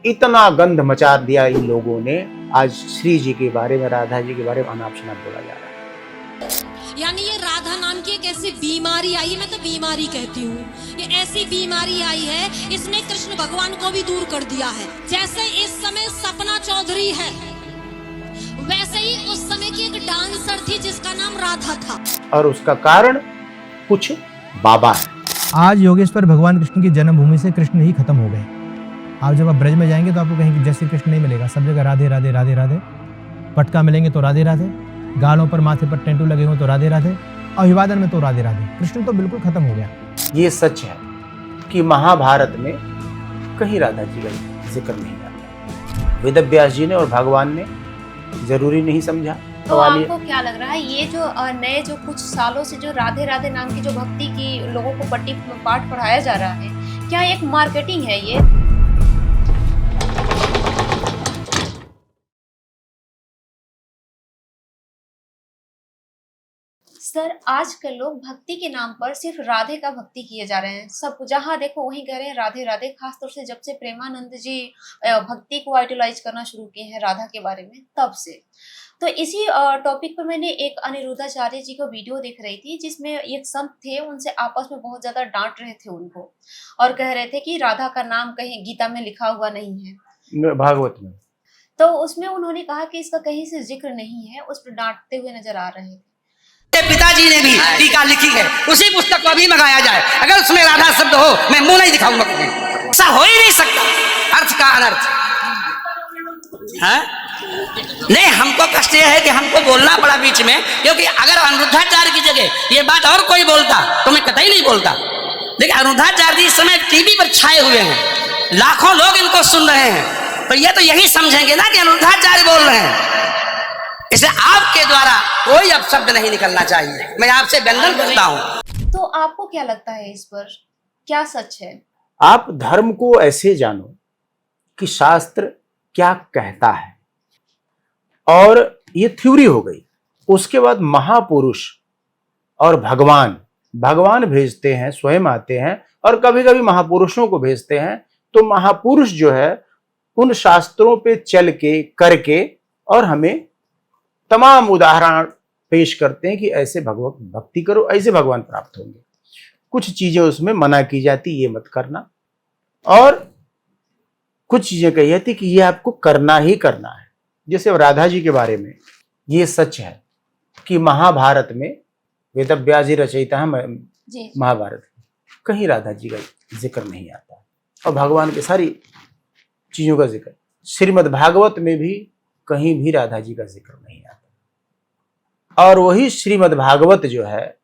इतना गंध मचा दिया इन लोगों ने। आज श्री जी के बारे में, राधा जी के बारे में अनाप शनाप बोला जा रहा है। यानी ये राधा नाम की एक ऐसी बीमारी आई है, मैं तो बीमारी कहती हूँ, ये ऐसी बीमारी आई है, इसने कृष्ण भगवान को भी दूर कर दिया है। जैसे इस समय सपना चौधरी है, वैसे ही उस समय की एक डांसर थी जिसका नाम राधा था, और उसका कारण कुछ बाबा है। आज योगेश्वर भगवान कृष्ण की जन्मभूमि से कृष्ण ही खत्म हो गए। आप जब आप ब्रज में जाएंगे तो आपको कहीं जय श्री कृष्ण नहीं मिलेगा, सब जगह राधे राधे राधे राधे। पटका मिलेंगे तो राधे राधे, गालों पर माथे पर टेंटू लगे हो तो राधे राधे, अभिवादन में तो राधे राधे। कृष्ण तो बिल्कुल खत्म हो गया। ये सच है कि महाभारत में कहीं राधा जी का जिक्र नहीं आता। वेद व्यास जी ने और भगवान ने जरूरी नहीं समझा। तो आपको क्या लग रहा है, ये जो नए जो कुछ सालों से जो राधे राधे नाम की जो भक्ति की लोगों को पाठ पढ़ाया जा रहा है, क्या एक मार्केटिंग है ये? सर, आजकल लोग भक्ति के नाम पर सिर्फ राधे का भक्ति किए जा रहे हैं। सब जहां देखो वहीं कह रहे हैं राधे राधे। खासतौर से जब से प्रेमानंद जी भक्ति को आइडलाइज करना शुरू किए हैं राधा के बारे में, तब से। तो इसी टॉपिक पर मैंने एक अनिरुद्धाचार्य जी को वीडियो देख रही थी, जिसमें एक संत थे, उनसे आपस में बहुत ज्यादा डांट रहे थे उनको, और कह रहे थे कि राधा का नाम कहीं गीता में लिखा हुआ नहीं है, भागवत में। तो उसमें उन्होंने कहा कि इसका कहीं से जिक्र नहीं है, उस पर डांटते हुए नजर आ रहे थे। पिताजी ने भी टीका लिखी है, उसी पुस्तक को अभी मंगाया जाए, अगर उसमें राधा शब्द हो मैं मुंह नहीं दिखाऊंगा। ऐसा हो ही नहीं सकता, अर्थ का अनर्थ है। नहीं, हमको कष्ट यह है कि हमको बोलना पड़ा बीच में, क्योंकि अगर अनिरुद्धाचार्य की जगह ये बात और कोई बोलता तो मैं कतई नहीं बोलता। देखिए, अनिरुद्धाचार्य जी इस समय टीवी पर छाए हुए हैं, लाखों लोग इनको सुन रहे हैं, तो ये तो यही समझेंगे ना कि अनिरुद्धाचार्य बोल रहे हैं। इसलिए आपके द्वारा कोई अपशब्द नहीं निकलना चाहिए, मैं आपसे वंदन करता हूँ। तो आपको क्या लगता है, इस पर क्या सच है? आप धर्म को ऐसे जानो कि शास्त्र क्या कहता है, और ये थ्योरी हो गई। उसके बाद महापुरुष और भगवान भेजते हैं, स्वयं आते हैं, और कभी कभी महापुरुषों को भेजते हैं। तो महापुरुष जो है उन शास्त्रों पे चल के करके और हमें तमाम उदाहरण पेश करते हैं कि ऐसे भक्ति करो, ऐसे भगवान प्राप्त होंगे। कुछ चीजें उसमें मना की जाती, ये मत करना, और कुछ चीजें कही जाती कि ये आपको करना ही करना है। जैसे राधा जी के बारे में ये सच है कि महाभारत में, वेद व्यास जी रचयिता है महाभारत, कहीं राधा जी का जिक्र नहीं आता, और भगवान के सारी चीजों का जिक्र। श्रीमद् भागवत में भी कहीं भी राधा जी का जिक्र नहीं आता। और वही श्रीमद् भागवत जो है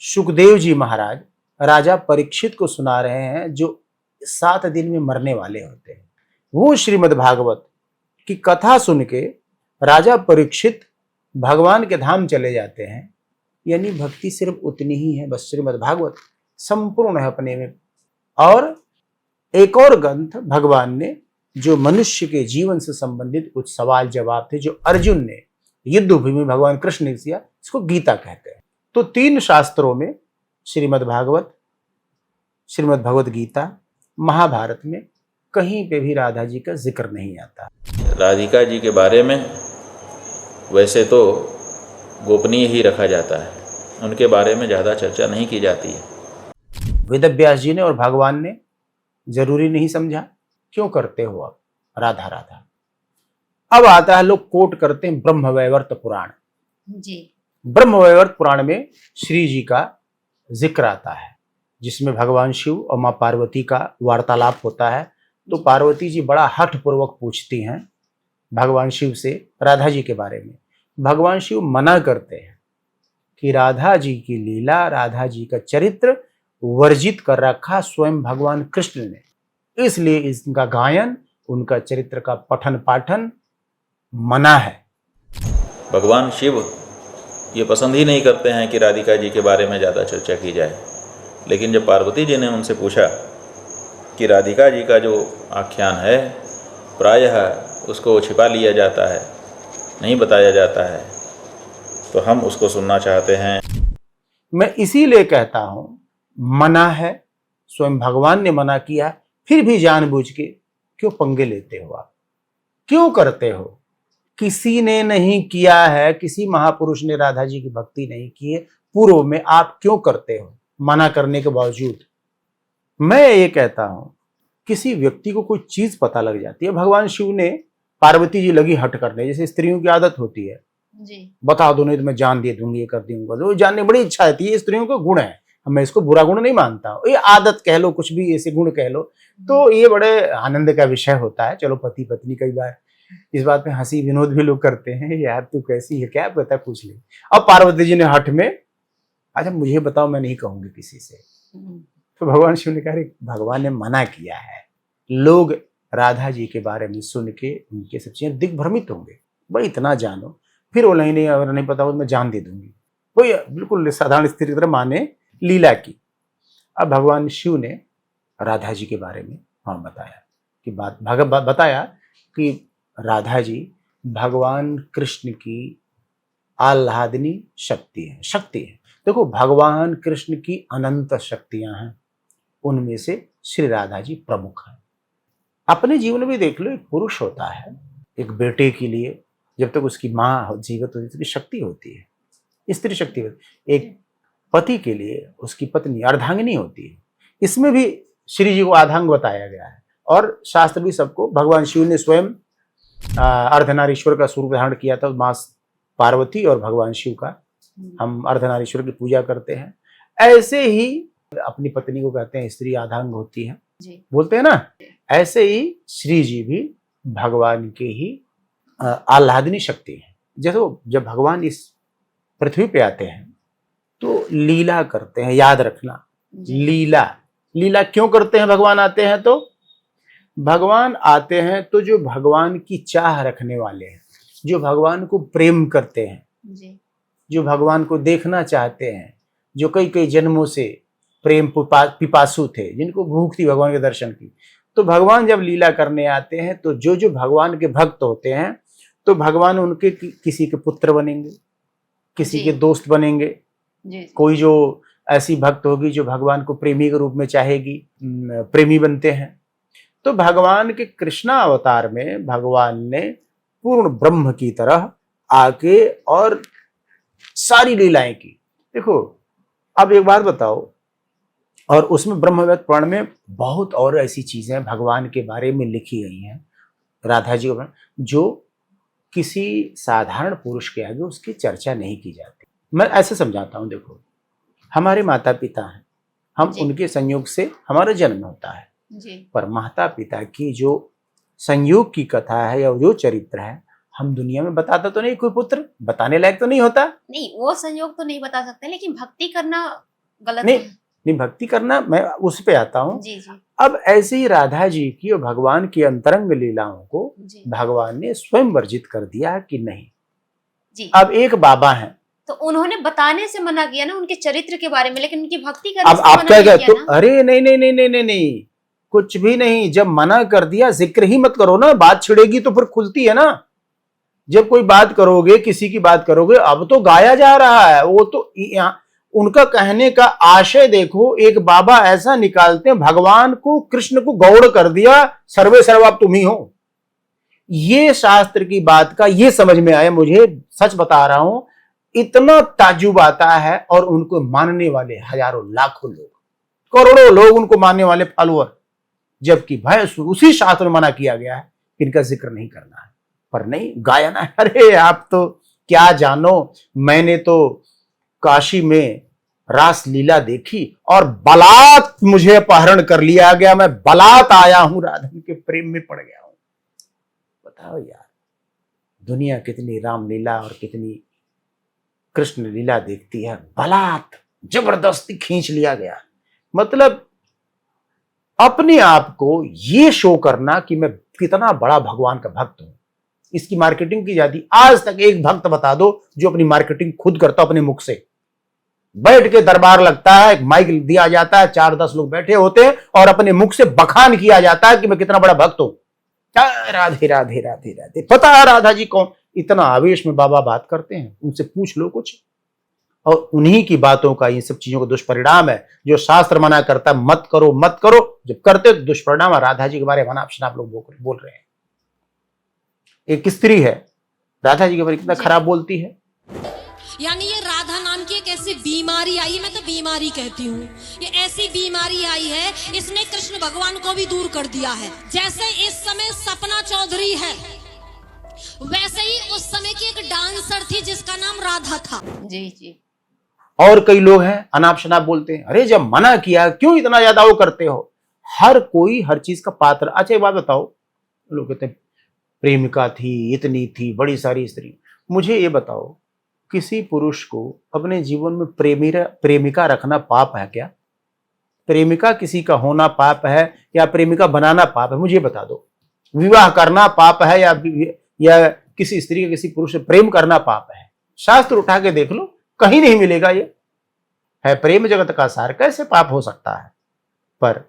सुखदेव जी महाराज राजा परीक्षित को सुना रहे हैं, जो 7 दिन में मरने वाले होते हैं। वो श्रीमद् भागवत की कथा सुन के राजा परीक्षित भगवान के धाम चले जाते हैं। यानी भक्ति सिर्फ उतनी ही है, बस श्रीमद् भागवत संपूर्ण है अपने में। और एक और ग्रंथ भगवान ने, जो मनुष्य के जीवन से संबंधित कुछ सवाल जवाब थे, जो अर्जुन ने युद्ध भूमि में भगवान कृष्ण ने किया, इसको गीता कहते हैं। तो 3 शास्त्रों में, श्रीमद् भागवत, श्रीमद् भगवद गीता, महाभारत में कहीं पे भी राधा जी का जिक्र नहीं आता। राधिका जी के बारे में वैसे तो गोपनीय ही रखा जाता है, उनके बारे में ज़्यादा चर्चा नहीं की जाती है। वेद व्यास जी ने और भगवान ने जरूरी नहीं समझा। क्यों करते हो आप राधा राधा? अब आता है, लोग कोट करते हैं ब्रह्मवैवर्त पुराण जी। ब्रह्मवैवर्त पुराण में श्री जी का जिक्र आता है, जिसमें भगवान शिव और माँ पार्वती का वार्तालाप होता है। तो पार्वती जी बड़ा हठ पूर्वक पूछती हैं भगवान शिव से राधा जी के बारे में। भगवान शिव मना करते हैं कि राधा जी की लीला, राधा जी का चरित्र वर्जित कर रखा स्वयं भगवान कृष्ण ने, इसलिए इनका गायन, उनका चरित्र का पठन पाठन मना है। भगवान शिव ये पसंद ही नहीं करते हैं कि राधिका जी के बारे में ज़्यादा चर्चा की जाए। लेकिन जब पार्वती जी ने उनसे पूछा कि राधिका जी का जो आख्यान है प्रायः उसको छिपा लिया जाता है, नहीं बताया जाता है, तो हम उसको सुनना चाहते हैं। मैं इसीलिए कहता हूं, मना है, स्वयं भगवान ने मना किया, फिर भी जानबूझ के क्यों पंगे लेते हो आप, क्यों करते हो? किसी ने नहीं किया है, किसी महापुरुष ने राधा जी की भक्ति नहीं की है पूर्व में, आप क्यों करते हो मना करने के बावजूद? मैं ये कहता हूं, किसी व्यक्ति को कोई चीज पता लग जाती है, भगवान शिव ने पार्वती जी लगी हट करने, जैसे स्त्रियों की आदत होती है, जी बता दो नहीं तो मैं जान दे दूंगी, ये कर दूंगा, तो जानने बड़ी इच्छा होती है, स्त्रियों का गुण है, मैं इसको बुरा गुण नहीं मानता हूँ, ये आदत कह लो, कुछ भी ऐसे गुण कह लो, तो ये बड़े आनंद का विषय होता है। चलो पति पत्नी कई बार इस बात पे हंसी विनोद भी लोग करते हैं, यार तू कैसी है, क्या पता, पूछ ले। अब पार्वती जी ने हठ में, अच्छा मुझे बताओ, मैं नहीं कहूंगी किसी से, तो भगवान शिव ने कहा भगवान ने मना किया है, लोग राधा जी के बारे में सुन के उनके सब चीजें दिग्भ्रमित होंगे, भाई इतना जानो, फिर वो नहीं अगर नहीं पता हो तो मैं जान दे दूंगी, वही बिल्कुल साधारण स्त्री की तरह माने लीला की। अब भगवान शिव ने राधा जी के बारे में बताया कि बताया कि राधा जी भगवान कृष्ण की आह्लादनी शक्ति है। देखो भगवान कृष्ण की अनंत शक्तियां हैं, उनमें से श्री राधा जी प्रमुख हैं। अपने जीवन में देख लो, एक पुरुष होता है, एक बेटे के लिए जब तक उसकी माँ जीवित होती है उसकी शक्ति होती है, स्त्री शक्ति होती है। एक पति के लिए उसकी पत्नी अर्धांगिनी होती है। इसमें भी श्री जी को आधांग बताया गया है, और शास्त्र भी सबको, भगवान शिव ने स्वयं अर्धनारीश्वर का स्वरूप धारण किया था, माँ पार्वती और भगवान शिव का हम अर्धनारीश्वर की पूजा करते हैं। ऐसे ही अपनी पत्नी को कहते हैं स्त्री आधांग होती है, बोलते हैं ना, ऐसे ही श्री जी भी भगवान के ही आह्लादनी शक्ति है। जैसे जब भगवान इस पृथ्वी पे आते हैं तो लीला करते हैं, याद रखना, लीला क्यों करते हैं? भगवान आते हैं तो, भगवान आते हैं तो जो भगवान की चाह रखने वाले हैं, जो भगवान को प्रेम करते हैं, जो भगवान को देखना चाहते हैं, जो कई कई जन्मों से प्रेम पिपासु थे, जिनको भूख थी भगवान के दर्शन की, तो भगवान जब लीला करने आते हैं तो जो जो भगवान के भक्त होते हैं तो भगवान उनके किसी के पुत्र बनेंगे, किसी के दोस्त बनेंगे, कोई जो ऐसी भक्त होगी जो भगवान को प्रेमी के रूप में चाहेगी, प्रेमी बनते हैं। तो भगवान के कृष्णा अवतार में भगवान ने पूर्ण ब्रह्म की तरह आके और सारी लीलाएं की। देखो अब एक बात बताओ, और उसमें ब्रह्मवेद पुराण में बहुत और ऐसी चीजें भगवान के बारे में लिखी गई हैं, राधा जी को, जो किसी साधारण पुरुष के आगे उसकी चर्चा नहीं की जाती। मैं ऐसे समझाता हूँ, देखो हमारे माता पिता हैं, हम उनके संयोग से हमारा जन्म होता है, पर माता पिता की जो संयोग की कथा है या जो चरित्र है, हम दुनिया में बताता तो नहीं, कोई पुत्र बताने लायक तो नहीं होता। नहीं, वो संयोग तो नहीं बता सकते, लेकिन भक्ति करना गलत नहीं, है। नहीं भक्ति करना, मैं उस पे आता हूँ। जी। अब ऐसे ही राधा जी की और भगवान की अंतरंग लीलाओं को भगवान ने स्वयं वर्जित कर दिया कि नहीं जी। अब एक बाबा हैं, तो उन्होंने बताने से मना किया ना उनके चरित्र के बारे में, लेकिन उनकी भक्ति करने अब से आप मना क्या नहीं कहते किया तो, ना। अरे नहीं, कुछ भी नहीं। जब मना कर दिया जिक्र ही मत करो ना, बात छिड़ेगी तो फिर खुलती है ना। जब कोई बात करोगे, किसी की बात करोगे, अब तो गाया जा रहा है, वो तो उनका कहने का आशय देखो। एक बाबा ऐसा निकालते हैं, भगवान को कृष्ण को गौड़ कर दिया, सर्वे सर्वा तुम ही हो। ये शास्त्र की बात का ये समझ में आया मुझे, सच बता रहा हूं, इतना ताज्जुब आता है। और उनको मानने वाले हजारों लाखों लोग, करोड़ों लोग उनको मानने वाले फॉलोअर, जबकि भाई उसी शास्त्र में मना किया गया है कि इनका जिक्र नहीं करना है, पर नहीं गायना है। अरे आप तो क्या जानो, मैंने तो काशी में रास लीला देखी और बलात् मुझे अपहरण कर लिया गया, मैं बलात् आया हूं, राधा के प्रेम में पड़ गया हूं। बताओ यार, दुनिया कितनी रामलीला और कितनी कृष्ण लीला देखती है, बलात् जबरदस्ती खींच लिया गया। मतलब अपने आप को ये शो करना कि मैं कितना बड़ा भगवान का भक्त हूं, इसकी मार्केटिंग की जाती। आज तक एक भक्त बता दो जो अपनी मार्केटिंग खुद करता अपने मुख से। बैठ के दरबार लगता है, एक माइक दिया जाता है, 4-10 लोग बैठे होते हैं और अपने मुख से बखान किया जाता है कि मैं कितना बड़ा भक्त हूं। राधे राधे राधे राधे। पता है राधा जी कौन? इतना आवेश में बाबा बात करते हैं, उनसे पूछ लो कुछ। और उन्हीं की बातों का, इन सब चीजों का दुष्परिणाम है जो शास्त्र मना करता है मत करो मत करो, जब करते तो दुष्परिणाम। राधा जी के बारे में आप लोग बोल रहे हैं। एक स्त्री है, राधा जी के बारे में कितना खराब बोलती है। यानी ये राधा नाम की एक ऐसी बीमारी आई है, मैं तो बीमारी कहती हूँ, ये ऐसी बीमारी आई है, इसने कृष्ण भगवान को भी दूर कर दिया है। जैसे इस समय सपना चौधरी है, वैसे ही उस समय की एक डांसर थी जिसका नाम राधा था। जी जी। और कई लोग हैं अनाप शनाप बोलते हैं, अरे जब मना किया क्यों इतना ज्यादा वो करते हो। हर कोई हर चीज का पात्र। अच्छा एक बात बताओ, लोग कहते हैं प्रेमिका थी, इतनी थी, बड़ी सारी स्त्री। मुझे ये बताओ, किसी पुरुष को अपने जीवन में प्रेमिका रखना पाप है क्या? प्रेमिका किसी का होना पाप है या प्रेमिका बनाना पाप है? मुझे बता दो। विवाह करना पाप है या किसी स्त्री का किसी पुरुष से प्रेम करना पाप है? शास्त्र उठा के देख लो, कहीं नहीं मिलेगा। ये है प्रेम जगत का सार, कैसे पाप हो सकता है? पर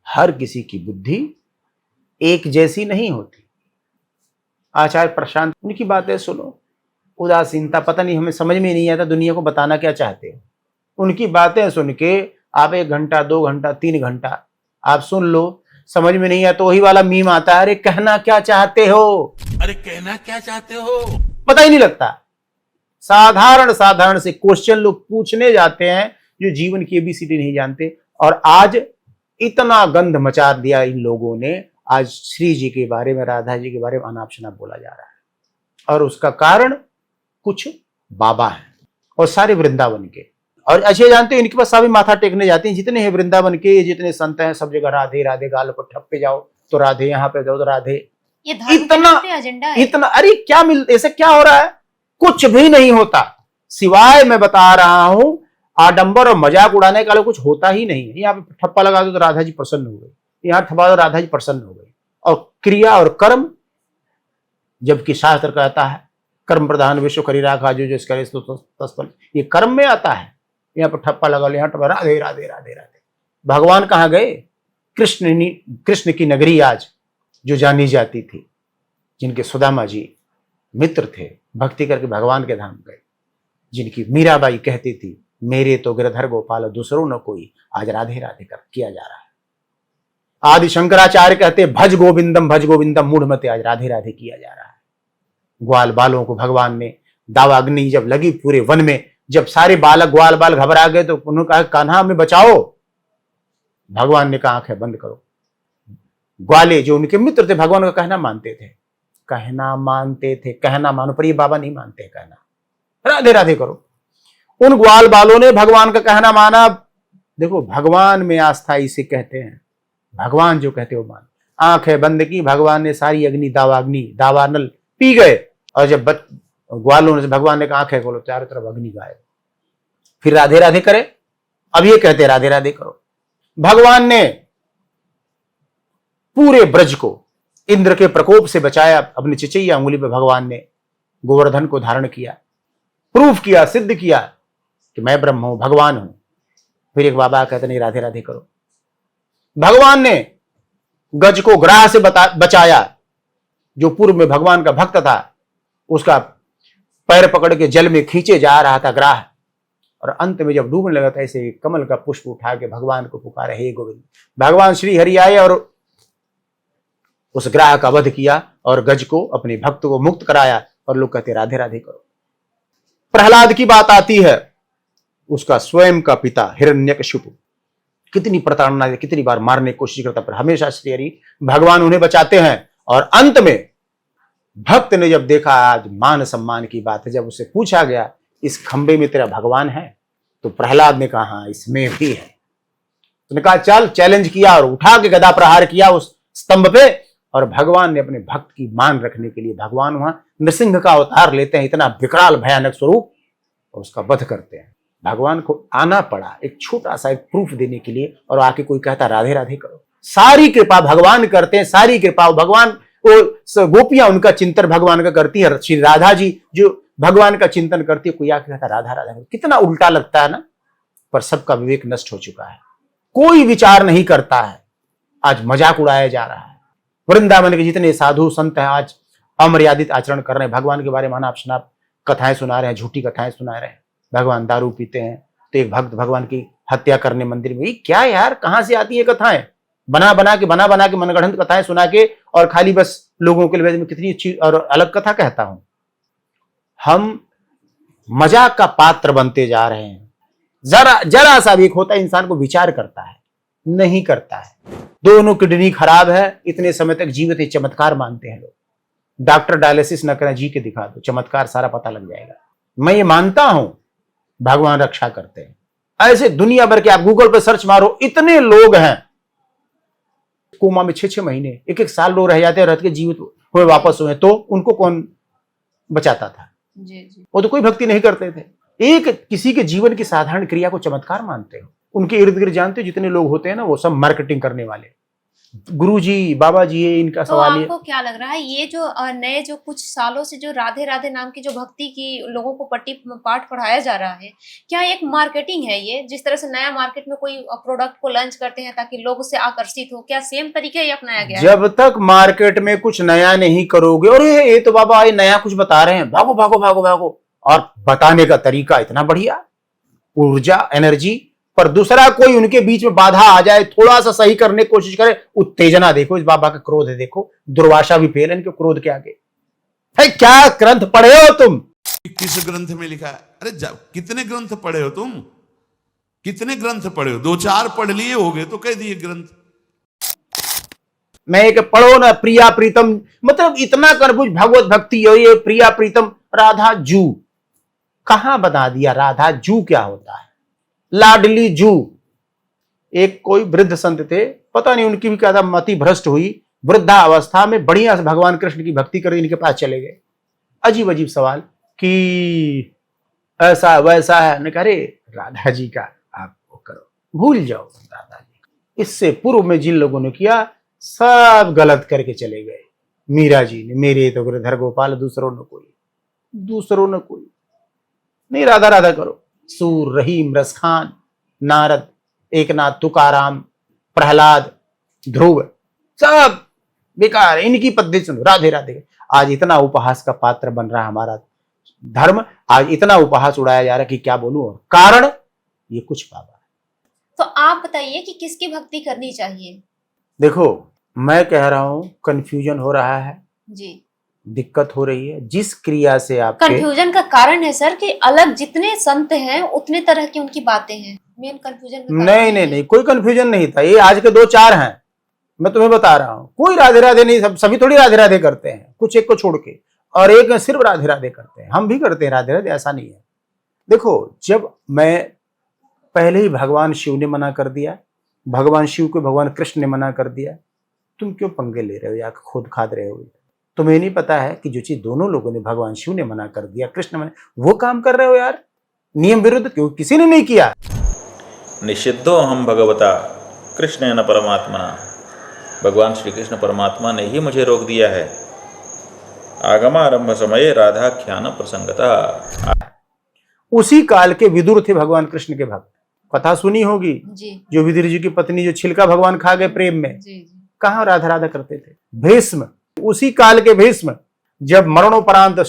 हर किसी की बुद्धि एक जैसी नहीं होती। आचार्य प्रशांत, उनकी बातें सुनो, उदासीनता, पता नहीं, हमें समझ में नहीं आता दुनिया को बताना क्या चाहते हो। उनकी बातें सुन के आप 1 घंटा 2 घंटा 3 घंटा आप सुन लो, समझ में नहीं आता तो वही वाला मीम आता है, अरे कहना क्या चाहते हो, अरे कहना क्या चाहते हो, पता ही नहीं लगता। साधारण से क्वेश्चन लोग पूछने जाते हैं जो जीवन की एबीसीडी नहीं जानते। और आज इतना गंध मचा दिया इन लोगों ने, आज श्री जी के बारे में, राधा जी के बारे में अनाप शनाप बोला जा रहा है। और उसका कारण कुछ बाबा हैं और सारे वृंदावन के। और अच्छे जानते हो, इनके पास सभी माथा टेकने जाते हैं, जितने हैं वृंदावन के, जितने संत हैं, सब जगह राधे राधे, गाल पर ठप्पे जाओ तो राधे, यहाँ पे जाओ तो राधे। ये धर्म इतना का एजेंडा है। इतना, अरे क्या ऐसे क्या हो रहा है? कुछ भी नहीं होता, सिवाय मैं बता रहा हूं आडंबर और मजाक उड़ाने का कुछ होता ही नहीं है। यहाँ पे ठप्पा लगा दो तो राधा जी प्रसन्न हो गई, यहाँ ठप्पा दो राधा जी प्रसन्न हो गई। और क्रिया और कर्म, जबकि शास्त्र कहता है कर्म प्रधान विश्व करी राखा जो जिस करे तत्फल, ये कर्म में आता है। यहाँ पर ठप्पा लगा लो, यहाँ ठप्पा, राधे राधे राधे राधे। भगवान कहाँ गए? कृष्ण की नगरी आज जो जानी जाती थी, जिनके सुदामा जी मित्र थे, भक्ति करके भगवान के धाम गए, जिनकी मीराबाई कहती थी मेरे तो गिरधर गोपाल दूसरों न कोई, आज राधे राधे कर किया जा रहा है। आदि शंकराचार्य कहते भज गोविंदम मूढ़मते, आज राधे राधे किया जा रहा है। ग्वाल बालों को भगवान ने, दावाग्नि जब लगी पूरे वन में, जब सारे बालक ग्वाल बाल घबरा गए तो उन्होंने कहा कान्हा हमें बचाओ। भगवान ने कहा आंखें बंद करो। ग्वाले जो उनके मित्र थे, भगवान का कहना मानते थे, कहना मानो, पर ये बाबा नहीं मानते कहना, राधे राधे करो। उन ग्वाल बालों ने भगवान का कहना माना। देखो भगवान में आस्था इसे कहते हैं, भगवान जो कहते हो मान। आंखें बंद की, भगवान ने सारी अग्नि दावानल पी गए। और जब ग्वालों ने, भगवान ने कहा आंखें खोलो, चारों तरफ अग्नि गायब। फिर राधे राधे करे, अब ये कहते राधे राधे करो। भगवान ने पूरे ब्रज को इंद्र के प्रकोप से बचाया। अपनी चिचैया उंगली पे भगवान ने गोवर्धन को धारण किया, प्रूफ किया, सिद्ध किया कि मैं ब्रह्म हूं, भगवान हूं। फिर एक बाबा कहते नहीं राधे राधे करो। भगवान ने गज को ग्राह से बचाया, जो पूर्व में भगवान का भक्त था, उसका पैर पकड़ के जल में खींचे जा रहा था ग्राह, और अंत में जब डूबने लगा था, ऐसे कमल का पुष्प उठा के भगवान को पुकारे, हे गोविंद। भगवान श्री हरि आए और उस ग्राह का वध किया और गज को, अपने भक्त को मुक्त कराया। और लोग कहते राधे राधे करो। प्रहलाद की बात आती है, उसका स्वयं का पिता हिरण्यकशिपु कितनी प्रताड़ना, कितनी बार मारने की कोशिश करता, पर हमेशा श्री हरि भगवान उन्हें बचाते हैं। और अंत में भक्त ने जब देखा, आज मान सम्मान की बात है, जब उसे पूछा गया इस खंबे में तेरा भगवान है, तो प्रहलाद ने कहा हाँ इसमें भी है। उसने कहा चल, चैलेंज किया और उठा के गदा प्रहार किया उस स्तंभ पे। और भगवान ने अपने भक्त की मान रखने के लिए, भगवान वहां नृसिंह का अवतार लेते हैं, इतना विकराल भयानक स्वरूप, और उसका वध करते हैं। भगवान को आना पड़ा एक छोटा सा एक प्रूफ देने के लिए, और आके कोई कहता राधे राधे करो। सारी कृपा भगवान करते हैं, सारी कृपा भगवान, वो गोपियां उनका चिंतन भगवान का करती है, श्री राधा जी जो भगवान का चिंतन करती है, कोई आके कहता राधा राधा। कितना उल्टा लगता है ना। पर सबका विवेक नष्ट हो चुका है, कोई विचार नहीं करता है, आज मजाक उड़ाया जा रहा है। वृंदावन के जितने साधु संत हैं आज अमर्यादित आचरण कर रहे हैं, भगवान के बारे में अनाप शनाप कथाएं सुना रहे हैं, झूठी कथाएं सुना रहे हैं। भगवान दारू पीते हैं, तो एक भक्त भगवान की हत्या करने मंदिर में, ये क्या यार, कहां से आती है कथाएं? बना बना के मनगढ़ंत कथाएं सुना के, और खाली बस लोगों के लिए मैं कितनी अच्छी और अलग कथा कहता हूं। हम मजाक का पात्र बनते जा रहे हैं। जरा सा भी एक होता है, इंसान को विचार करता है, नहीं करता है। दोनों किडनी खराब है, इतने समय तक जीवित है, चमत्कार मानते हैं लोग। डॉक्टर डायलिसिस न करें, जी के दिखा दो, चमत्कार सारा पता लग जाएगा। मैं ये मानता हूं भगवान रक्षा करते हैं। ऐसे दुनिया भर के आप गूगल पर सर्च मारो, इतने लोग हैं कोमा में 6-6 महीने, 1-1 साल लोग रह जाते हैं, रह के जीवित हुए वापस हुए, तो उनको कौन बचाता था? जी। वो तो कोई भक्ति नहीं करते थे। एक किसी के जीवन की साधारण क्रिया को चमत्कार मानते हो। उनके इर्द गिर्द जानते हो जितने लोग होते हैं ना, वो सब मार्केटिंग करने वाले, गुरुजी, बाबा जी, ये इनका तो सवाल है। आपको क्या लग रहा है, ये जो नए जो कुछ सालों से जो राधे राधे नाम की जो भक्ति की लोगों को पाठ पढ़ाया जा रहा है, क्या एक मार्केटिंग है ये? जिस तरह से नया मार्केट में कोई प्रोडक्ट को लॉन्च करते हैं ताकि लोग उससे आकर्षित हो, क्या सेम तरीका ही अपनाया गया है? जब तक मार्केट में कुछ नया नहीं करोगे, और ये तो बाबा ये नया कुछ बता रहे हैं, भागो भागो भागो भागो, और बताने का तरीका इतना बढ़िया, ऊर्जा, एनर्जी, पर दूसरा कोई उनके बीच में बाधा आ जाए, थोड़ा सा सही करने की कोशिश करे, उत्तेजना देखो, इस बाबा का क्रोध है, देखो दुर्वासा भी फेल है इनके क्रोध के आगे। है क्या ग्रंथ पढ़े हो तुम? किस ग्रंथ में लिखा है? अरे कितने ग्रंथ पढ़े हो तुम? कितने ग्रंथ पढ़े हो? 2-4 पढ़ लिए होगे तो कह दिए ग्रंथ। मैं एक पढ़ो ना, प्रिया प्रीतम, मतलब इतना कर कुछ भगवत भक्ति हो, ये प्रिया प्रीतम, राधा जू, कहां बता दिया राधा जू क्या होता है? लाडली जू। एक कोई वृद्ध संत थे, पता नहीं उनकी भी क्या मति भ्रष्ट हुई, वृद्धा अवस्था में बढ़िया से भगवान कृष्ण की भक्ति कर, इनके पास चले गए। अजीब अजीब सवाल कि ऐसा वैसा है, ने कहा, राधा जी का आप वो करो, भूल जाओ राधा जी। इससे पूर्व में जिन लोगों ने किया सब गलत करके चले गए। मीरा जी ने, मेरे तो गिरधर गोपाल, दूसरों ने कोई नहीं, राधा राधा करो। सूर, रहीम, रसखान, नारद, एकनाथ, तुकाराम, प्रहलाद, ध्रुव, सब बेकार, इनकी पद्धति सुनो, राधे राधे। आज इतना उपहास का पात्र बन रहा हमारा धर्म, आज इतना उपहास उड़ाया जा रहा है कि क्या बोलूं, और कारण ये कुछ बाबा। तो आप बताइए कि किसकी भक्ति करनी चाहिए? देखो, मैं कह रहा हूं कंफ्यूजन हो रहा है जी, दिक्कत हो रही है। जिस क्रिया से आपके कंफ्यूजन का कारण है सर कि अलग जितने संत हैं उतने तरह की उनकी बातें हैं, मेन कंफ्यूजन का कारण नहीं, कोई कंफ्यूजन नहीं था, ये आज के 2-4 हैं, मैं तुम्हें बता रहा हूं। कोई राधे राधे नहीं, सभी थोड़ी राधे राधे करते हैं, कुछ एक को छोड़ के, और एक सिर्फ राधे राधे करते हैं। हम भी करते हैं राधे राधे, ऐसा नहीं है। देखो, जब मैं पहले ही भगवान शिव ने मना कर दिया, भगवान शिव को भगवान कृष्ण ने मना कर दिया, तुम क्यों पंगे ले रहे हो या खुद खाद रहे हो? तुम्हें नहीं पता है कि जो चीज दोनों लोगों ने, भगवान शिव ने मना कर दिया, कृष्ण ने, वो काम कर रहे हो यार नियम विरुद्ध, क्यों किसी ने नहीं किया। निषिद्धो हम भगवता कृष्ण न परमात्मा, भगवान श्री कृष्ण परमात्मा ने ही मुझे रोक दिया है। आगमारंभ समय राधाख्यान प्रसंगता। उसी काल के विदुर थे भगवान कृष्ण के भक्त, कथा सुनी होगी जी, जो विदुर जी की पत्नी जो छिलका भगवान खा गए प्रेम में, जी। कहां राधा राधा करते थे? भीष्म, उसी काल के भीष्म, जब मरणोपरांत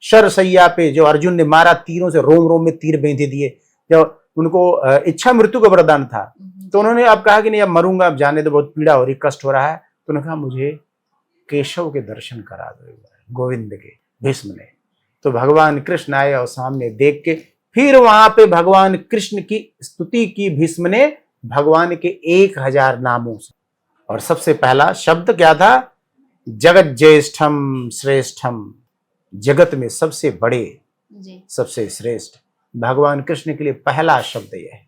शरसैया पे जो अर्जुन ने मारा, तीरों से रोम रोम में तीर बेंधे दिए, जब उनको इच्छा मृत्यु का वरदान था, तो उन्होंने अब कहा कि नहीं अब मरूंगा, अब जाने दो, बहुत पीड़ा हो रही, कष्ट हो रहा है, तो उन्होंने कहा मुझे केशव के दर्शन करा दो, गोविंद के, भीष्म ने। तो भगवान कृष्ण आए और सामने देख के फिर वहां पे भगवान कृष्ण की स्तुति की भीष्म ने, भगवान के 1000 नामों से। और सबसे पहला शब्द क्या था? जगत ज्येष्ठम श्रेष्ठम, जगत में सबसे बड़े, जी, सबसे श्रेष्ठ भगवान कृष्ण के लिए पहला शब्द यह है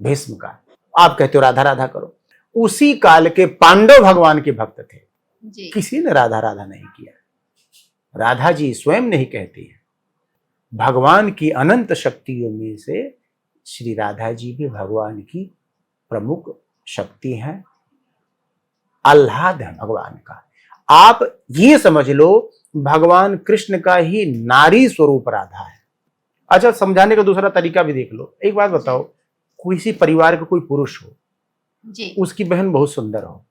भीष्म का। आप कहते हो राधा राधा करो, उसी काल के पांडव भगवान के भक्त थे, जी। किसी ने राधा राधा नहीं किया। राधा जी स्वयं नहीं कहती है, भगवान की अनंत शक्तियों में से श्री राधा जी भी भगवान की प्रमुख शक्ति हैं, आह्लाद है भगवान का। आप ये समझ लो भगवान कृष्ण का ही नारी स्वरूप राधा है। अच्छा, समझाने का दूसरा तरीका भी देख लो। एक बात बताओ, किसी परिवार का कोई पुरुष हो, जी, उसकी बहन बहुत सुंदर हो,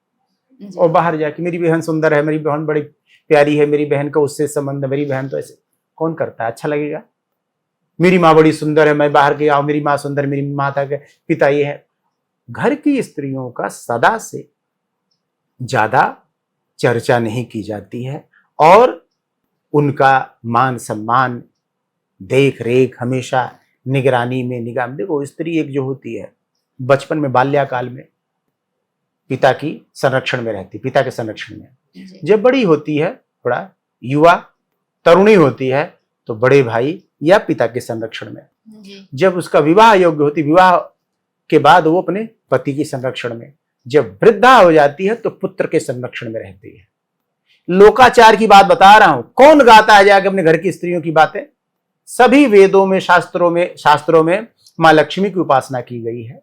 जी। और बाहर जाके मेरी बहन सुंदर है, मेरी बहन बड़ी प्यारी है, मेरी बहन का उससे संबंध है, मेरी बहन तो ऐसे, कौन करता है? अच्छा लगेगा? मेरी माँ बड़ी सुंदर है, मैं बाहर गया हूं, मेरी माँ सुंदर, मेरी माता के पिता ये है। घर की स्त्रियों का सदा से ज्यादा चर्चा नहीं की जाती है और उनका मान सम्मान, देख रेख हमेशा निगरानी में, निगाह में। देखो स्त्री एक जो होती है बचपन में, बाल्याकाल में पिता की संरक्षण में रहती, पिता के संरक्षण में। जी जब बड़ी होती है, थोड़ा युवा तरुणी होती है, तो बड़े भाई या पिता के संरक्षण में। जी जब उसका विवाह योग्य होती, विवाह के बाद वो अपने पति के संरक्षण में। जब वृद्धा हो जाती है तो पुत्र के संरक्षण में रहती है। लोकाचार की बात बता रहा हूं, कौन गाता है जाके अपने घर की स्त्रियों की बातें? सभी वेदों में, शास्त्रों में मां लक्ष्मी की उपासना की गई है।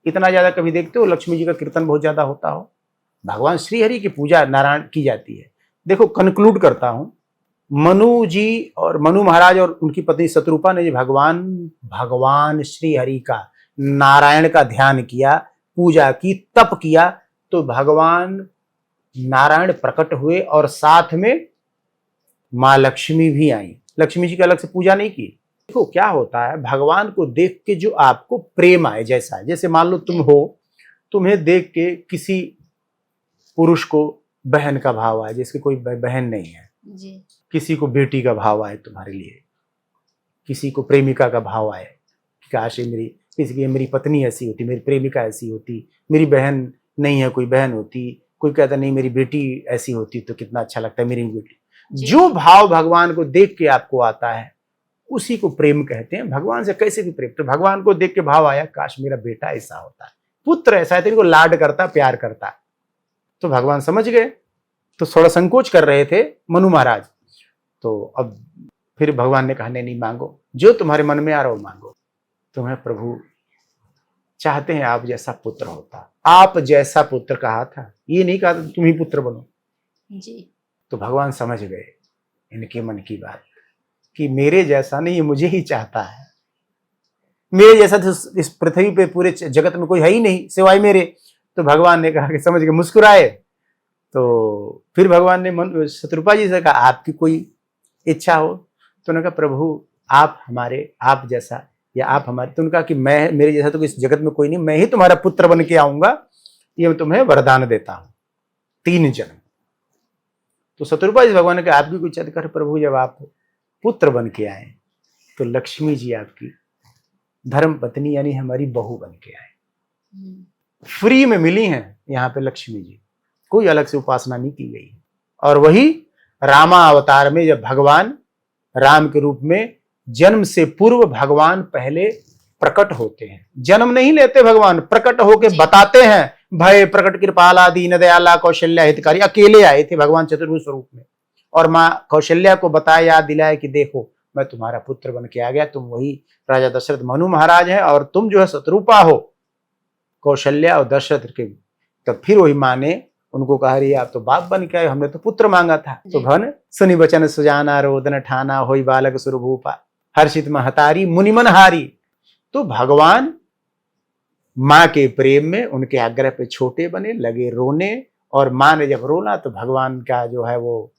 इतना ज्यादा कभी देखते हो लक्ष्मी जी का कीर्तन बहुत ज्यादा होता हो? भगवान श्री हरि की पूजा नारायण की जाती है। देखो कंक्लूड करता हूं, मनु जी और मनु महाराज और उनकी पत्नी शत्रुपा ने भगवान श्री हरि का, नारायण का ध्यान किया, पूजा की, तप किया, तो भगवान नारायण प्रकट हुए और साथ में मां लक्ष्मी भी आई। लक्ष्मी जी की अलग से पूजा नहीं की। देखो क्या होता है, भगवान को देख के जो आपको प्रेम आए, जैसे मान लो तुम हो, तुम्हें देख के किसी पुरुष को बहन का भाव आए, जिसकी कोई बहन नहीं है, जी किसी को बेटी का भाव आए तुम्हारे लिए, किसी को प्रेमिका का भाव आए कि काश ये मेरी पत्नी ऐसी होती, मेरी प्रेमिका ऐसी होती, मेरी बहन नहीं है कोई बहन होती, कोई कहता नहीं मेरी बेटी ऐसी होती तो कितना अच्छा लगता है, मेरी बेटी। जो भाव भगवान को देख के आपको आता है उसी को प्रेम कहते हैं। भगवान से कैसे भी प्रेम, तो भगवान को देख के भाव आया काश मेरा बेटा ऐसा होता, पुत्र ऐसा है, तो इनको लाड करता, प्यार करता। तो भगवान समझ गए, तो थोड़ा संकोच कर रहे थे मनु महाराज। तो अब फिर भगवान ने कहा नहीं मांगो, जो तुम्हारे मन में आ रहा हो मांगो। तुम्हें प्रभु चाहते हैं आप जैसा पुत्र होता, आप जैसा पुत्र कहा था, ये नहीं कहा था तुम ही पुत्र बनो। जी तो भगवान समझ गए इनके मन की बात कि मेरे जैसा नहीं, ये मुझे ही चाहता है, मेरे जैसा तो इस पृथ्वी पे पूरे जगत में कोई है ही नहीं सिवाय मेरे। तो भगवान ने कहा कि समझ के मुस्कुराए। तो फिर भगवान ने शत्रुपा जी से कहा आपकी कोई इच्छा हो? तो उन्होंने कहा प्रभु आप जैसा या आप हमारे। तो उन्होंने कहा कि मेरे जैसा तो इस जगत में कोई नहीं, मैं ही तुम्हारा पुत्र बन के आऊंगा, ये मैं तुम्हें वरदान देता हूं, 3 जन्म। तो शत्रुपा जी भगवान ने कहा आपकी कोई इच्छा? कर प्रभु जब आप पुत्र बन के आए तो लक्ष्मी जी आपकी धर्म पत्नी यानी हमारी बहू बन के आए, फ्री में मिली हैं यहाँ पे लक्ष्मी जी, कोई अलग से उपासना नहीं की गई। और वही रामा अवतार में जब भगवान राम के रूप में जन्म से पूर्व भगवान पहले प्रकट होते हैं, जन्म नहीं लेते भगवान, प्रकट होके बताते हैं, भय प्रकट कृपाला दीन दयाला कौशल्या हितकारी। अकेले आए थे भगवान चतुर्भुज स्वरूप में और माँ कौशल्या को बताया, याद दिलाया कि देखो मैं तुम्हारा पुत्र बन के आ गया, तुम वही राजा दशरथ मनु महाराज हैं और तुम जो है शत्रुपा हो कौशल्या और दशरथ के। तब फिर वही माँ ने उनको कहा रही आप तो बाप बन के आए, हमने तो पुत्र मांगा था। तो भन सुनि बचन सुजाना रोदन ठाना होई बालक सुरभूपा हर्षित महतारी मुनिमन हारी। तो भगवान माँ के प्रेम में उनके आग्रह पे छोटे बने, लगे रोने, और माँ ने जब रोना तो भगवान का जो है वो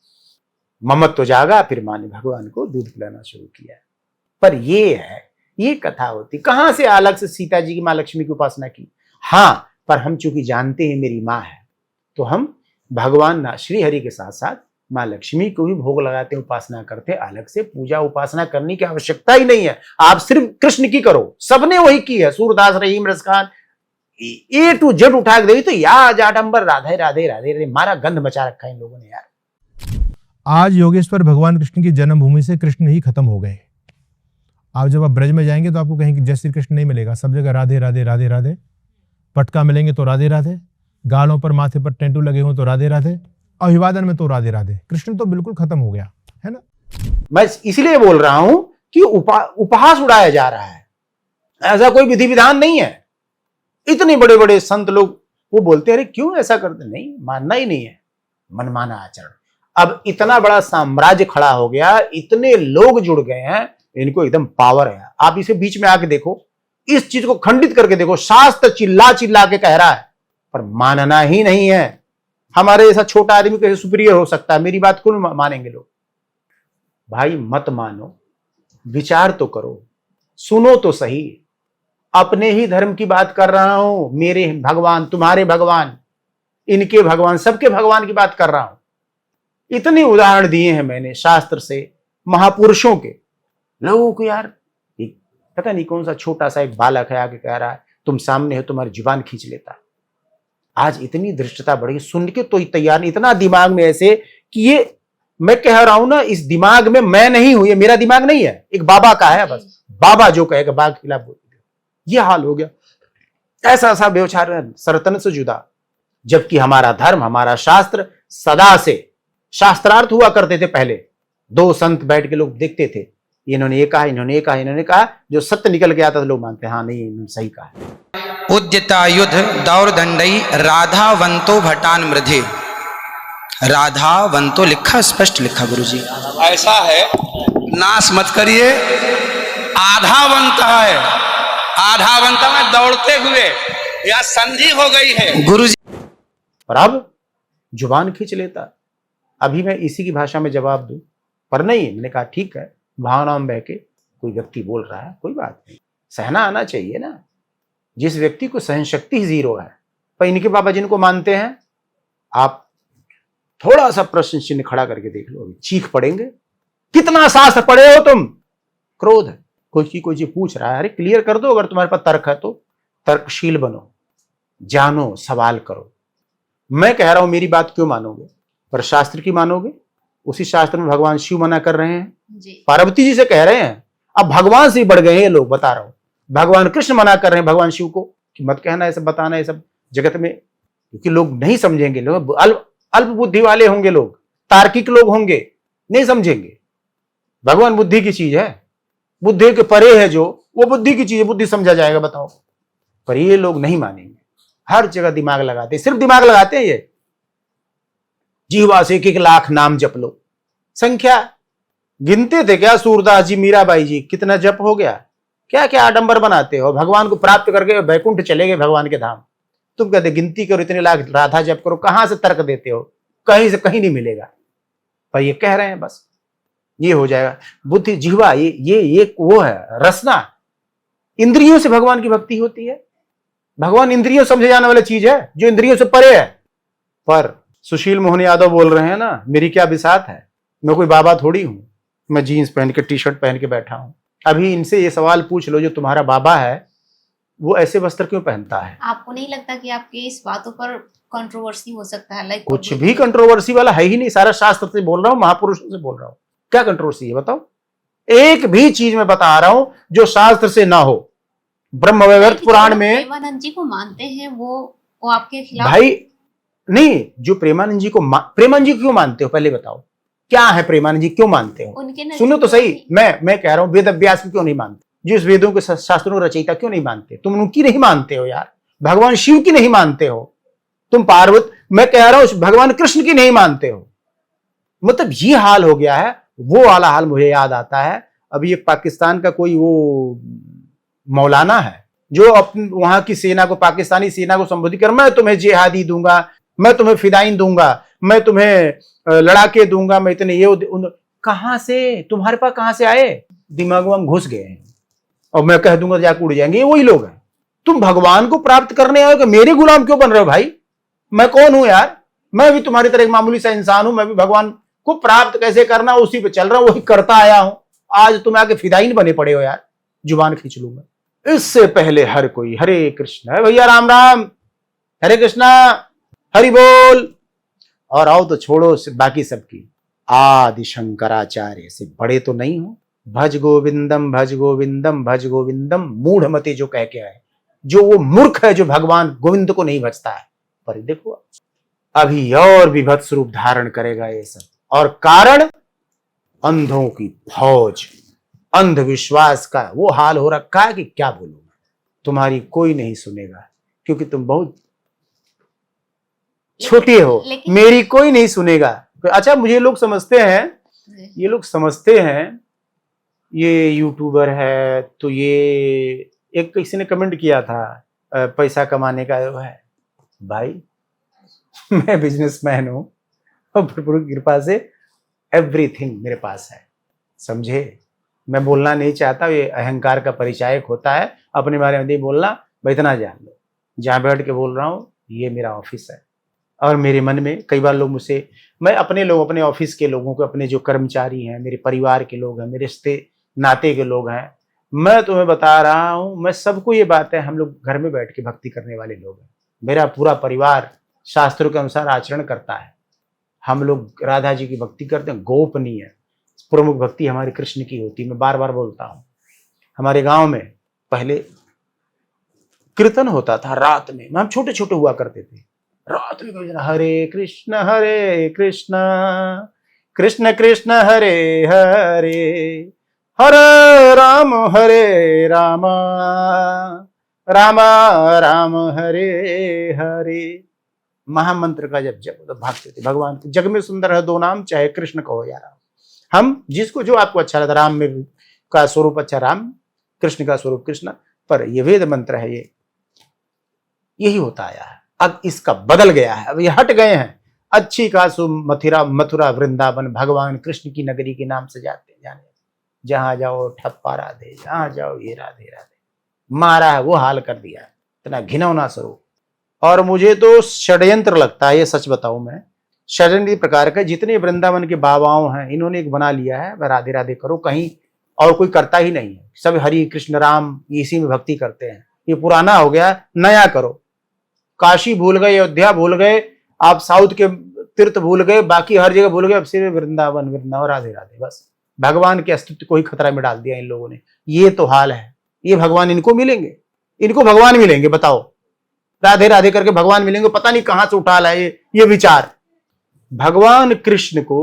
ममत्व जागा, फिर माँ ने भगवान को दूध पिलाना शुरू किया। पर ये कथा होती, कहां से अलग से सीता जी की माँ लक्ष्मी की उपासना की? हाँ, पर हम चूंकि जानते हैं मेरी माँ है तो हम भगवान श्री हरि के साथ साथ माँ लक्ष्मी को भी भोग लगाते, उपासना करते, अलग से पूजा उपासना करने की आवश्यकता ही नहीं है। आप सिर्फ कृष्ण की करो, सबने वही की है। सूरदास, रहीम, रसखान, A to Z उठा के देवी तो या जाडंबर राधे राधे राधे राधे मारा गंध मचा रखा है इन लोगों ने यार। आज योगेश्वर भगवान कृष्ण की जन्मभूमि से कृष्ण ही खत्म हो गए। आप जब आप ब्रज में जाएंगे तो आपको कहीं जय श्री कृष्ण नहीं मिलेगा, सब जगह राधे राधे राधे राधे। पटका मिलेंगे तो राधे राधे, गालों पर माथे पर टेंटू लगे हो तो राधे राधे, अभिवादन में तो राधे राधे। कृष्ण तो बिल्कुल खत्म हो गया है ना। मैं इसलिए बोल रहा हूं कि उपहास उड़ाया जा रहा है, ऐसा कोई विधि विधान नहीं है। इतने बड़े बड़े संत लोग वो बोलते हैं अरे क्यों ऐसा करते, नहीं मानना ही नहीं है, मनमाना आचरण। अब इतना बड़ा साम्राज्य खड़ा हो गया, इतने लोग जुड़ गए हैं, इनको एकदम पावर है। आप इसे बीच में आके देखो, इस चीज को खंडित करके देखो, शास्त्र चिल्ला चिल्ला के कह रहा है पर मानना ही नहीं है। हमारे जैसा छोटा आदमी कैसे सुपीरियर हो सकता है? मेरी बात कौन मानेंगे लोग? भाई मत मानो, विचार तो करो, सुनो तो सही। अपने ही धर्म की बात कर रहा हूं, मेरे भगवान, तुम्हारे भगवान, इनके भगवान, सबके भगवान की बात कर रहा हूं। इतने उदाहरण दिए हैं मैंने शास्त्र से, महापुरुषों के। लोगों को यार पता नहीं कौन सा छोटा सा एक बालक है आके कह रहा है तुम सामने हो, तुम्हारी जुबान खींच लेता। आज इतनी धृष्टता बढ़ गई, सुन के तो तैयार नहीं, इतना दिमाग में ऐसे कि ये मैं कह रहा हूं ना, इस दिमाग में मैं नहीं हूं, ये मेरा दिमाग नहीं है, एक बाबा का है बस। बाबा जो कहेगा बाबा के खिलाफ बोल, ये हाल हो गया। ऐसा ऐसा व्यवचार सरतन से जुदा, जबकि हमारा धर्म, हमारा शास्त्र सदा से शास्त्रार्थ हुआ करते थे। पहले दो संत बैठ के लोग देखते थे, इन्होंने ये कहा, इन्होंने ये कहा, इन्होंने कहा, जो सत्य निकल के आता था लोग मानते हैं हाँ नहीं इन्होंने सही कहा है। उद्यता युद्ध दौर दंडई राधावंतो भटान मृधे। राधावंतो लिखा, स्पष्ट लिखा गुरुजी। ऐसा है, नाश मत करिए। आधावंत है, आधावंत में दौड़ते हुए या संधि हो गई है गुरुजी। पर अब जुबान खींच लेता। अभी मैं इसी की भाषा में जवाब दूं, पर नहीं, मैंने कहा ठीक है, भावना में बह के कोई व्यक्ति बोल रहा है, कोई बात नहीं, सहना आना चाहिए ना। जिस व्यक्ति को सहन शक्ति ही जीरो है, पर इनके बाबा जिनको मानते हैं, आप थोड़ा सा प्रश्न चिन्ह खड़ा करके देख लो, अभी चीख पड़ेंगे। कितना शास्त्र पढ़े हो तुम? क्रोध, कोई चीज पूछ रहा है, अरे क्लियर कर दो। अगर तुम्हारे पास तर्क है तो तर्कशील बनो, जानो, सवाल करो। मैं कह रहा हूं मेरी बात क्यों मानोगे, पर शास्त्र की मानोगे। उसी शास्त्र में भगवान शिव मना कर रहे हैं, पार्वती जी से कह रहे हैं। अब भगवान से बढ़ गए ये लोग, बता रहा हूं। भगवान कृष्ण मना कर रहे हैं भगवान शिव को कि मत कहना, ऐसा बताना, ये सब जगत में, क्योंकि लोग नहीं समझेंगे, लोग अल्प बुद्धि वाले होंगे, लोग तार्किक लोग होंगे, नहीं समझेंगे। भगवान बुद्धि की चीज है, बुद्धि के परे है जो, वो बुद्धि की चीज है, बुद्धि समझा जाएगा, बताओ। पर ये लोग नहीं मानेंगे, हर जगह दिमाग लगाते, सिर्फ दिमाग लगाते हैं ये। जीवा से 1-1 लाख नाम जप लो, संख्या गिनते थे क्या सूरदास जी, मीराबाई जी, कितना जप हो गया। क्या क्या आडंबर बनाते हो, भगवान को प्राप्त करके बैकुंठ चले गए, भगवान के धाम। तुम कहते गिनती करो, इतने लाख राधा जप करो, कहां से तर्क देते हो? कहीं से कहीं नहीं मिलेगा। पर ये कह रहे हैं बस ये हो जाएगा। बुद्धि, जिह्वा, ये वो है रसना। इंद्रियों से भगवान की भक्ति होती है। भगवान इंद्रियों समझे जाने वाली चीज है, जो इंद्रियों से परे है। पर सुशील मोहन यादव बोल रहे हैं ना, मेरी क्या बिसात है, मैं कोई बाबा थोड़ी हूं, मैं जीन्स पहन के टी शर्ट पहन के बैठा हूं। अभी इनसे ये सवाल पूछ लो, जो तुम्हारा बाबा है वो ऐसे वस्त्र क्यों पहनता है? आपको नहीं लगता कि आपके इस बातों पर कंट्रोवर्सी हो सकता है? लाइक कुछ भी कंट्रोवर्सी वाला है ही नहीं, सारा शास्त्र से बोल रहा हूं, महापुरुषों से बोल रहा हूं। क्या कंट्रोवर्सी है बताओ? एक भी चीज में बता रहा हूं जो शास्त्र से ना हो। ब्रह्म वैवर्त पुराण में प्रेमानंद जी को मानते हैं, वो आपके खिलाफ भाई नहीं, जो प्रेमानंद जी को प्रेमानंद जी क्यों मानते हो पहले बताओ, क्या है प्रेमानंद जी, क्यों मानते हो? उनके सुनो तो सही, मैं कह रहा हूं वेद व्यास को क्यों नहीं मानते, जिस वेदों के शास्त्रों रचयिता क्यों नहीं मानते? तुम उनकी नहीं मानते हो यार, भगवान शिव की नहीं मानते हो तुम, पार्वती, मैं कह रहा हूं भगवान कृष्ण की नहीं मानते हो। मतलब ये हाल हो गया है। वो वाला हाल मुझे याद आता है, अभी एक पाकिस्तान का कोई वो मौलाना है जो अपनी वहां की सेना को, पाकिस्तानी सेना को संबोधित कर, मैं तुम्हें जिहादी दूंगा, मैं तुम्हें फिदाइन दूंगा, मैं तुम्हें लड़ाके दूंगा, मैं इतने ये कहां से तुम्हारे पास कहां से आए? दिमाग में घुस गए हैं। और मैं कह दूंगा जाके उड़ जाएंगे, ये वही लोग हैं। तुम भगवान को प्राप्त करने आए हो, मेरे गुलाम क्यों बन रहे हो भाई? मैं कौन हूं यार? मैं भी तुम्हारी तरह एक मामूली सा इंसान हूं। मैं भी भगवान को प्राप्त कैसे करना उसी पे चल रहा हूं, वही करता आया हूं। आज तुम आके फिदाइन बने पड़े हो यार, जुबान खींच लूंगा। इससे पहले हर कोई हरे कृष्ण है भैया, राम राम, हरे कृष्णा, हरि बोल। और आओ तो छोड़ो बाकी सबकी, आदि शंकराचार्य से बड़े तो नहीं हो। भज गोविंदम भज गोविंदम भज गोविंदम, मूढ़ मते जो कह के आए, जो वो मूर्ख है जो भगवान गोविंद को नहीं भजता है। पर देखो अभी और विभत्स रूप धारण करेगा ये सब, और कारण अंधों की फौज, अंधविश्वास का वो हाल हो रखा है कि क्या बोलूं। तुम्हारी कोई नहीं सुनेगा क्योंकि तुम बहुत छोटे हो, मेरी कोई नहीं सुनेगा। अच्छा, मुझे लोग समझते हैं, ये लोग समझते हैं ये यूट्यूबर है तो ये, एक किसी ने कमेंट किया था पैसा कमाने का है। भाई मैं बिजनेसमैन हूं और प्रभु की कृपा से एवरीथिंग मेरे पास है, समझे? मैं बोलना नहीं चाहता, ये अहंकार का परिचायक होता है, अपने बारे में नहीं बोलना, मैं इतना जान लो जहाँ बैठ के बोल रहा हूँ ये मेरा ऑफिस है। और मेरे मन में कई बार लोग मुझसे, मैं अपने लोग, अपने ऑफिस के लोगों को, अपने जो कर्मचारी हैं, मेरे परिवार के लोग हैं, मेरे रिश्ते नाते के लोग हैं, मैं तुम्हें बता रहा हूँ, मैं सबको ये बात है, हम लोग घर में बैठ के भक्ति करने वाले लोग हैं। मेरा पूरा परिवार शास्त्रों के अनुसार आचरण करता है। हम लोग राधा जी की भक्ति करते हैं, गोपनीय प्रमुख भक्ति हमारी कृष्ण की होती है। मैं बार बार बोलता हूँ, हमारे गांव में पहले कीर्तन होता था रात में, हम छोटे छोटे हुआ करते थे, रात में हरे कृष्ण कृष्ण कृष्ण हरे हरे, हरे राम राम राम हरे हरे। महामंत्र का जब जब भागते थे भगवान के, जग में सुंदर है दो नाम, चाहे कृष्ण कहो या राम। हम जिसको जो आपको अच्छा लगता, राम में का स्वरूप अच्छा राम, कृष्ण का स्वरूप कृष्ण, पर ये वेद मंत्र है, ये यही होता आया है। अब इसका बदल गया है, अब ये हट गए हैं। अच्छी कासु मथुरा वृंदावन, भगवान कृष्ण की नगरी के नाम से जाते जाने, जहां जाओ ठप्पा राधे, जहां जाओ ये राधे राधे, मारा है वो हाल कर दिया है, इतना घिनौना स्वरूप। और मुझे तो षड्यंत्र लगता है, ये सच बताऊं मैं, षड्यंत्र प्रकार का, जितने वृंदावन के बाबाओं हैं इन्होंने एक बना लिया है, वह राधे राधे करो, कहीं और कोई करता ही नहीं है, सब हरि कृष्ण राम इसी में भक्ति करते हैं। ये पुराना हो गया, नया करो। काशी भूल गए, अयोध्या भूल गए, आप साउथ के तीर्थ भूल गए, बाकी हर जगह भूल गए, अब सिर्फ वृंदावन वृंदावन राधे राधे, बस भगवान के अस्तित्व को ही खतरा में डाल दिया इन लोगों ने। ये तो हाल है, ये भगवान इनको मिलेंगे, इनको भगवान मिलेंगे, बताओ, राधे राधे करके भगवान मिलेंगे, पता नहीं कहां से उठा लाए ये विचार। भगवान कृष्ण को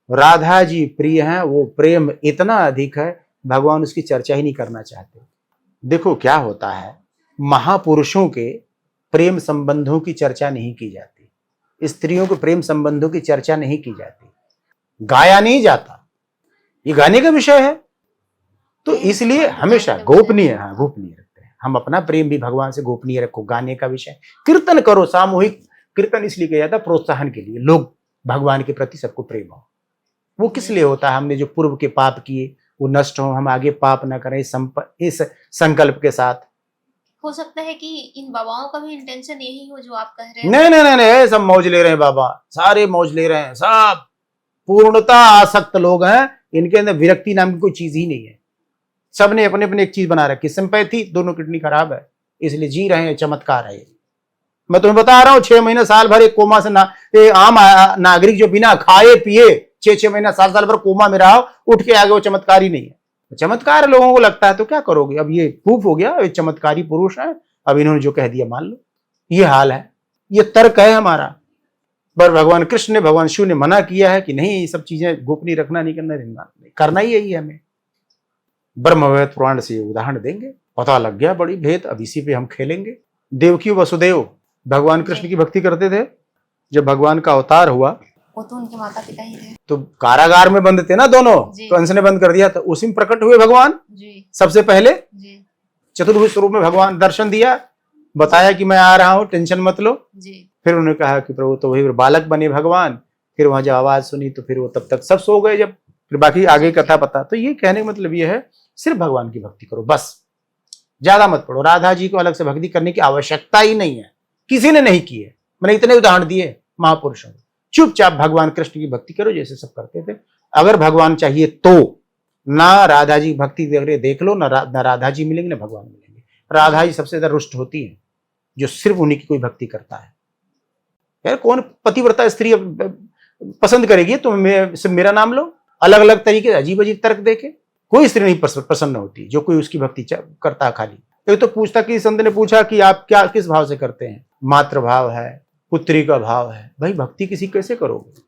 राधा जी प्रिय हैं, वो प्रेम इतना अधिक है, भगवान उसकी चर्चा ही नहीं करना चाहते। देखो क्या होता है, महापुरुषों के प्रेम संबंधों की चर्चा नहीं की जाती, स्त्रियों के प्रेम संबंधों की चर्चा नहीं की जाती, गाया नहीं जाता, ये गाने का विषय है। तो इसलिए हमेशा गोपनीय, हाँ गोपनीय रखते हैं हम अपना प्रेम भी, भगवान से गोपनीय रखो। गाने का विषय, कीर्तन करो, सामूहिक कीर्तन इसलिए किया जाता है प्रोत्साहन के लिए, लोग भगवान के प्रति सबको प्रेम हो। वो किस लिए होता है, हमने जो पूर्व के पाप किए वो नष्ट हो, हम आगे पाप न करें, इस संकल्प के साथ। हो सकता है कि इन बाबाओं का भी इंटेंशन यही हो जो आप कह रहे हैं। नहीं, सब मौज ले रहे हैं बाबा, सारे मौज ले रहे हैं, सब पूर्णता आसक्त लोग हैं, इनके अंदर विरक्ति नाम की कोई चीज ही नहीं है। सबने अपने अपने एक चीज बना रखी, सिंपैथी, दोनों किडनी खराब है इसलिए जी रहे हैं, चमत्कार है। मैं तुम्हें बता रहा हूँ, 6 महीने साल भर एक कोमा से आम नागरिक जो बिना खाए पिए 6 महीना साल भर कोमा में रहा, उठ के आगे, वो चमत्कार ही नहीं है। चमत्कार लोगों को लगता है, तो क्या करोगे, अब ये प्रूफ हो गया, ये चमत्कारी पुरुष है, अब इन्होंने जो कह दिया मान लो, ये हाल है, ये तर्क है हमारा। पर भगवान कृष्ण ने, भगवान शिव ने मना किया है कि नहीं, ये सब चीजें गोपनीय रखना, नहीं करना ही यही है हमें। ब्रह्मवेद पुराण से उदाहरण देंगे, पता लग गया बड़ी भेद, अब इसी पे हम खेलेंगे। देवकी वसुदेव भगवान कृष्ण की भक्ति करते थे, जब भगवान का अवतार हुआ वो तो उनके माता पिता ही थे, तो कारागार में बंद थे ना दोनों, कंस ने बंद कर दिया, तो उसी में प्रकट हुए भगवान जी। सबसे पहले चतुर्भुज स्वरूप में भगवान दर्शन दिया, बताया कि मैं आ रहा हूँ, टेंशन मत लो जी। फिर उन्होंने कहा कि प्रभु, तो वही बालक बने भगवान। फिर वहां जब आवाज सुनी तो फिर वो तब तक सब सो गए, जब फिर बाकी आगे कथा पता। तो ये कहने का मतलब ये है, सिर्फ भगवान की भक्ति करो बस, ज्यादा मत पढ़ो। राधा जी को अलग से भक्ति करने की आवश्यकता ही नहीं है, किसी ने नहीं की है। मैंने इतने उदाहरण दिए महापुरुषों को, चुपचाप भगवान कृष्ण की भक्ति करो जैसे सब करते थे। अगर भगवान चाहिए तो ना राधा जी भक्ति देख लो, ना राधा जी मिलेंगे ना भगवान मिलेंगे। राधा जी सबसे ज्यादा रुष्ट होती है जो सिर्फ उन्हीं की कोई भक्ति करता है। यार कौन पतिव्रता स्त्री पसंद करेगी, तो मेरा नाम लो। अलग अलग तरीके अजीब अजीब तर्क देके कोई स्त्री नहीं प्रसन्न होती जो कोई उसकी भक्ति करता है। खाली एक तो पूछता कि संत ने पूछा कि आप क्या किस भाव से करते हैं, मातृ भाव है, पुत्री का भाव है। भाई भक्ति किसी कैसे करोगे,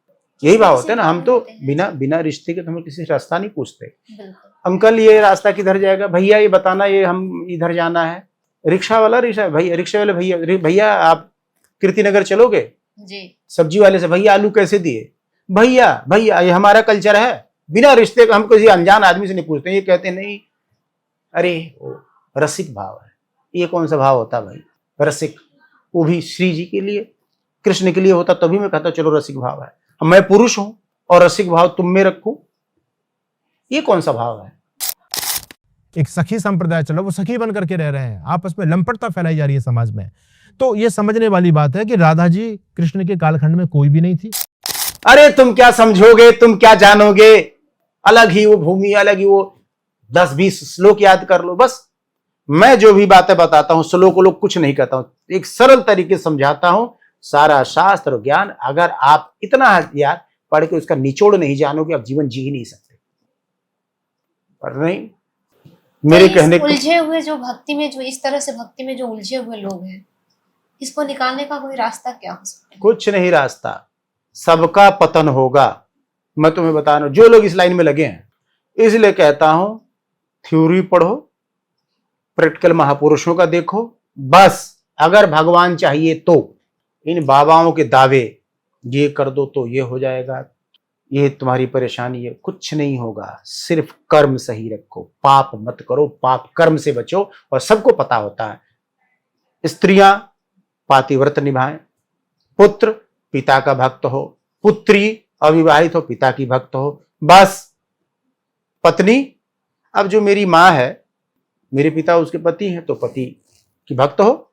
यही भाव होता है ना। हम तो बिना रिश्ते के हम किसी रास्ता नहीं पूछते। अंकल ये रास्ता किधर जाएगा, भैया ये बताना, ये हम इधर जाना है। रिक्शा वाला रिक्शा वाले भैया आप कीर्तिनगर चलोगे जी। सब्जी वाले से भैया आलू कैसे दिए, भैया ये हमारा कल्चर है। बिना रिश्ते का हम किसी अनजान आदमी से नहीं पूछते। ये कहते नहीं, अरे वो रसिक भाव है। ये कौन सा भाव होता भाई रसिक, वो भी श्री जी के लिए, कृष्ण के लिए होता तभी मैं कहता चलो रसिक भाव है। मैं पुरुष हूं और रसिक भाव तुम में रखूं, ये कौन सा भाव है। एक सखी संप्रदाय चलो, वो सखी बन करके रह रहे हैं, आपस में लंपटता फैलाई जा रही है समाज में। तो ये समझने वाली बात है कि राधा जी कृष्ण के कालखंड में कोई भी नहीं थी। अरे तुम क्या समझोगे, तुम क्या जानोगे, अलग ही वो भूमि, अलग ही वो 10-20 श्लोक याद कर लो बस। मैं जो भी बातें बताता हूं श्लोक को लोग कुछ नहीं कहता हूं, एक सरल तरीके से समझाता हूं। सारा शास्त्र और ज्ञान अगर आप इतना याद पढ़ के उसका निचोड़ नहीं जानोगे, आप जीवन जी ही नहीं सकते। पर नहीं, मेरे कहने उलझे हुए जो भक्ति में, जो इस तरह से भक्ति में जो उलझे हुए लोग हैं, इसको निकालने का कोई रास्ता क्या हो सकता है? कुछ नहीं रास्ता, सबका पतन होगा। मैं तुम्हें बता रहा हूं, जो लोग इस लाइन में लगे हैं, इसलिए कहता हूं थ्योरी पढ़ो, प्रैक्टिकल महापुरुषों का देखो बस। अगर भगवान चाहिए तो इन बाबाओं के दावे, ये कर दो तो ये हो जाएगा, ये तुम्हारी परेशानी है, कुछ नहीं होगा। सिर्फ कर्म सही रखो, पाप मत करो, पाप कर्म से बचो। और सबको पता होता है, स्त्रियां पातिव्रत निभाएं, पुत्र पिता का भक्त हो, पुत्री अविवाहित हो पिता की भक्त हो, बस। पत्नी, अब जो मेरी माँ है, मेरे पिता उसके पति हैं, तो पति की भक्त हो,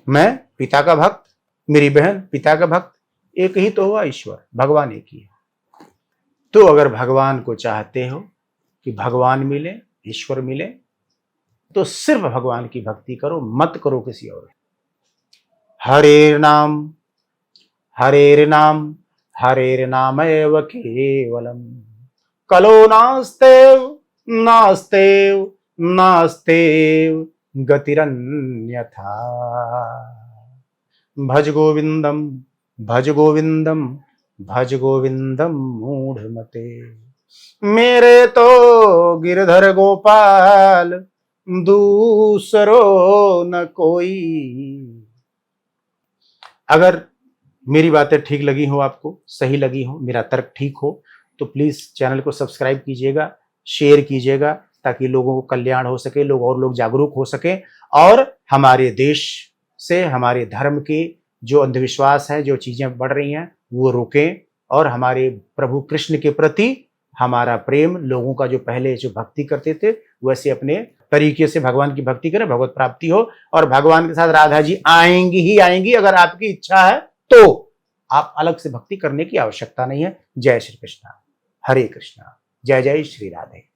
मैं पिता का भक्त, मेरी बहन पिता का भक्त। एक ही तो हुआ ईश्वर, भगवान एक ही है। तो अगर भगवान को चाहते हो कि भगवान मिले, ईश्वर मिले, तो सिर्फ भगवान की भक्ति करो, मत करो किसी और। हरेर नाम हरेर नाम हरेर नाम एव केवलम, कलो नास्तेव नास्तेव नास्तेव गतिरन्यथा। भज गोविंदम भज गोविंदम भज गोविंदम मूढ़मते। मेरे तो गिरधर गोपाल दूसरो न कोई। अगर मेरी बातें ठीक लगी हो, आपको सही लगी हो, मेरा तर्क ठीक हो, तो प्लीज चैनल को सब्सक्राइब कीजिएगा, शेयर कीजिएगा, ताकि लोगों को कल्याण हो सके, लोग और लोग जागरूक हो सके, और हमारे देश से, हमारे धर्म के जो अंधविश्वास है, जो चीजें बढ़ रही हैं, वो रुकें। और हमारे प्रभु कृष्ण के प्रति हमारा प्रेम, लोगों का जो पहले जो भक्ति करते थे वैसे अपने तरीके से भगवान की भक्ति करें, भगवत प्राप्ति हो। और भगवान के साथ राधा जी आएंगी ही आएंगी, अगर आपकी इच्छा है तो। आप अलग से भक्ति करने की आवश्यकता नहीं है। जय श्री कृष्णा, हरे कृष्णा, जय जय श्री राधे।